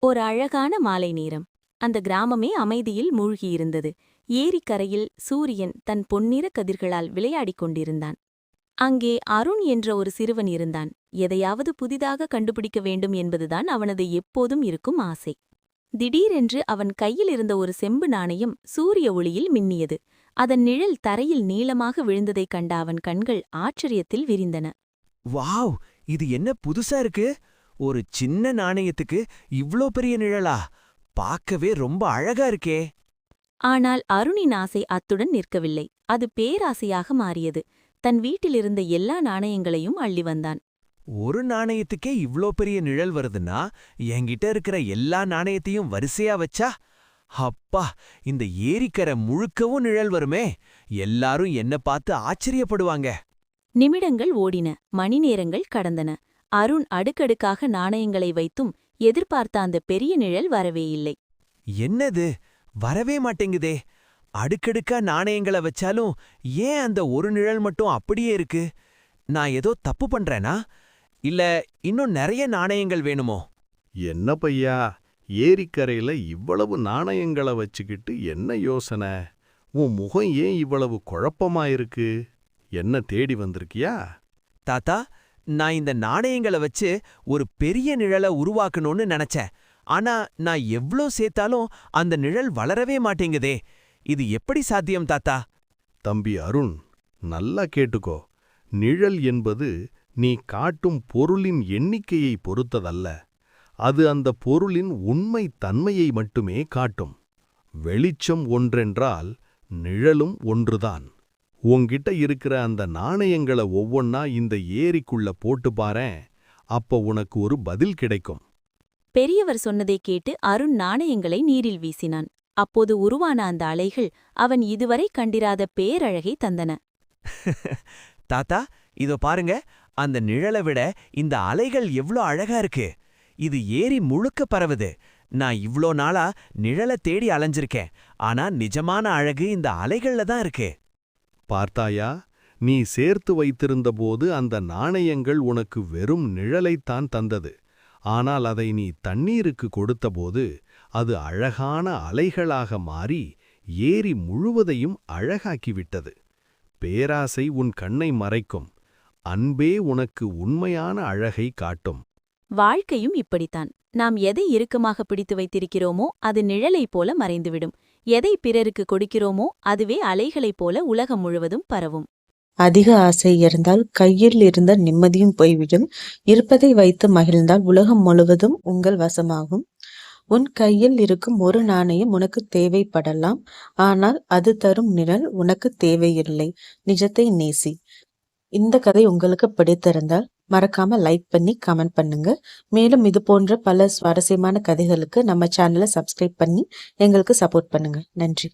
ஒரு அழகான மாலை நேரம். அந்த கிராமமே அமைதியில் மூழ்கியிருந்தது. ஏரிக்கரையில் சூரியன் தன் பொன்னிற கதிர்களால் விளையாடிக் கொண்டிருந்தான். அங்கே அருண் என்ற ஒரு சிறுவன் இருந்தான். எதையாவது புதிதாக கண்டுபிடிக்க வேண்டும் என்பதுதான் அவனது எப்போதும் இருக்கும் ஆசை. திடீரென்று அவன் கையில் இருந்த ஒரு செம்பு நாணயம் சூரிய ஒளியில் மின்னியது. அதன் நிழல் தரையில் நீளமாக விழுந்ததைக் கண்ட அவன் கண்கள் ஆச்சரியத்தில் விரிந்தன. வாவ்! இது என்ன புதுசா இருக்கு? ஒரு சின்ன நாணயத்துக்கு இவ்ளோ பெரிய நிழலா? பார்க்கவே ரொம்ப அழகா இருக்கே! ஆனால் அருணின் ஆசை அத்துடன் நிற்கவில்லை. அது பேராசையாக மாறியது. தன் வீட்டிலிருந்த எல்லா நாணயங்களையும் அள்ளி வந்தான். ஒரு நாணயத்துக்கே இவ்ளோ பெரிய நிழல் வருதுன்னா, என்கிட்ட இருக்கிற எல்லா நாணயத்தையும் வரிசையா வச்சா? அப்பா! இந்த ஏரிக்கரை முழுக்கவும் நிழல் வருமே! எல்லாரும் என்ன பார்த்து ஆச்சரியப்படுவாங்க. நிமிடங்கள் ஓடின. மணிநேரங்கள் கடந்தன. அருண் அடுக்கடுக்காக நாணயங்களை வைத்தும் எதிர்பார்த்த அந்த பெரிய நிழல் வரவே இல்லை. என்னது? வரவே மாட்டேங்குதே! அடுக்கடுக்கா நாணயங்கள வச்சாலும் ஏன் அந்த ஒரு நிழல் மட்டும் அப்படியே இருக்கு? நான் ஏதோ தப்பு பண்றேனா? இல்ல இன்னும் நெறைய நாணயங்கள் வேணுமோ? என்ன பையா, ஏரிக்கரையில இவ்வளவு நாணயங்கள வச்சுக்கிட்டு என்ன யோசனை? உன் முகம் ஏன் இவ்வளவு குழப்பமா இருக்கு? என்ன தேடி வந்திருக்கியா? தாத்தா, நான் இந்த நாணயங்கள வச்சு ஒரு பெரிய நிழல உருவாக்கணும்னு நெனச்சேன். ஆனா நான் எவ்ளோ சேர்த்தாலும் அந்த நிழல் வளரவே மாட்டேங்குதே. இது எப்படி சாத்தியம் தாத்தா? தம்பி அருண், நல்லா கேட்டுக்கோ. நிழல் என்பது நீ காட்டும் பொருளின் எண்ணிக்கையை பொறுத்ததல்ல. அது அந்த பொருளின் உண்மை தன்மையை மட்டுமே காட்டும். வெளிச்சம் ஒன்றென்றால் நிழலும் ஒன்றுதான். உன்கிட்ட இருக்கிற அந்த நாணயங்கள ஒவ்வொன்னா இந்த ஏரிக்குள்ள போட்டு பாரேன். அப்ப உனக்கு ஒரு பதில் கிடைக்கும். பெரியவர் சொன்னதைக் கேட்டு அருண் நாணயங்களை நீரில் வீசினான். அப்போது உருவான அந்த அலைகள் அவன் இதுவரை கண்டிராத பேரழகை தந்தன. தாத்தா, இதோ பாருங்க. அந்த நிழல விட இந்த அலைகள் எவ்ளோ அழகா இருக்கு. இது ஏரி முழுக்க பரவுது. நான் இவ்ளோ நாளா நிழல தேடி அலைஞ்சிருக்கேன். ஆனா நிஜமான அழகு இந்த அலைகள்ல தான் இருக்கு. பார்த்தாயா, நீ சேர்த்து வைத்திருந்தபோது அந்த நாணயங்கள் உனக்கு வெறும் நிழலைத்தான் தந்தது. ஆனால் அதை நீ தண்ணீருக்கு கொடுத்தபோது அது அழகான அலைகளாக மாறி ஏரி முழுவதையும் அழகாக்கிவிட்டது. பேராசை உன் கண்ணை மறைக்கும். அன்பே உனக்கு உண்மையான அழகை காட்டும். வாழ்க்கையும் இப்படித்தான். நாம் எதை இறுக்கமாக பிடித்து வைத்திருக்கிறோமோ அது நிழலைப் போல மறைந்துவிடும். எதை பிறருக்கு கொடுக்கிறோமோ அதுவே அலைகளைப் போல உலகம் முழுவதும் பரவும். அதிக ஆசை இருந்தால் கையில் இருந்த நிம்மதியும் போய்விடும். இருப்பதை வைத்து மகிழ்ந்தால் உலகம் முழுவதும் உங்கள் வசமாகும். உன் கையில் இருக்கும் ஒரு நாணயம் உனக்கு தேவைப்படலாம். ஆனால் அது தரும் நிழல் உனக்கு தேவையில்லை. நிஜத்தை நேசி. இந்த கதை உங்களுக்கு பிடித்திருந்தால் மறக்காம லைக் பண்ணி கமெண்ட் பண்ணுங்க. மேலும் இது போன்ற பல சுவாரஸ்யமான கதைகளுக்கு நம்ம சேனலை சப்ஸ்கிரைப் பண்ணி எங்களுக்கு சப்போர்ட் பண்ணுங்க. நன்றி.